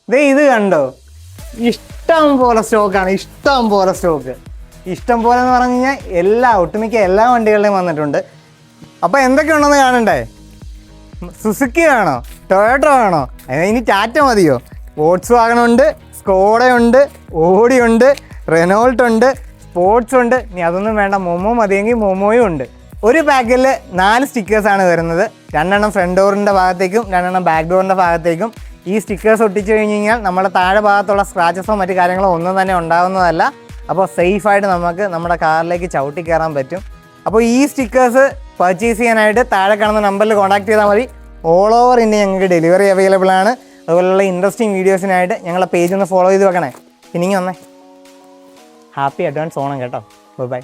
ഇത് കണ്ടോ, ഇഷ്ടം പോലെ സ്റ്റോക്കാണ്, ഇഷ്ടം പോലെ സ്റ്റോക്ക്. ഇഷ്ടം പോലെ എന്ന് പറഞ്ഞു കഴിഞ്ഞാൽ ഒട്ടുമിക്ക എല്ലാ വണ്ടികളുടെയും വന്നിട്ടുണ്ട്. അപ്പോൾ എന്തൊക്കെയുണ്ടെന്ന് കാണണ്ടേ? സുസുക്കി വേണോ, ടൊയോട്ടോ വേണോ, ഇനി ടാറ്റ മതിയോ? വോക്സ് വാഗണുണ്ട്, സ്കോഡയുണ്ട്, ഓഡിയുണ്ട്, റെനോൾട്ട് ഉണ്ട്, സ്പോർട്സ് ഉണ്ട്. ഇനി അതൊന്നും വേണ്ട, മൊമോ മതിയെങ്കിൽ മൊമോയും ഉണ്ട്. ഒരു പാക്കിൽ 4 സ്റ്റിക്കേഴ്സാണ് വരുന്നത്. 2 ഫ്രണ്ട് ഡോറിൻ്റെ ഭാഗത്തേക്കും 2 ബാക്ക് ഡോറിൻ്റെ ഭാഗത്തേക്കും. ഈ സ്റ്റിക്കേഴ്സ് ഒട്ടിച്ച് കഴിഞ്ഞ് കഴിഞ്ഞാൽ നമ്മുടെ താഴെ ഭാഗത്തുള്ള സ്ക്രാച്ചസോ മറ്റു കാര്യങ്ങളോ ഒന്നും തന്നെ ഉണ്ടാകുന്നതല്ല. അപ്പോൾ സേഫായിട്ട് നമുക്ക് നമ്മുടെ കാറിലേക്ക് ചവിട്ടി കയറാൻ പറ്റും. അപ്പോൾ ഈ സ്റ്റിക്കേഴ്സ് പർച്ചേസ് ചെയ്യാനായിട്ട് താഴെ കാണുന്ന നമ്പറിൽ കോൺടാക്ട് ചെയ്താൽ മതി. ഓൾ ഓവർ ഇന്ത്യ ഞങ്ങൾക്ക് ഡെലിവറി അവൈലബിൾ ആണ്. അതുപോലുള്ള ഇൻട്രസ്റ്റിംഗ് വീഡിയോസിനായിട്ട് ഞങ്ങളെ പേജ് ഒന്ന് ഫോളോ ചെയ്ത് വെക്കണേ. ഇനി വന്നേ. ഹാപ്പി അഡ്വാൻസ് ഓണം കേട്ടോ. ബൈ.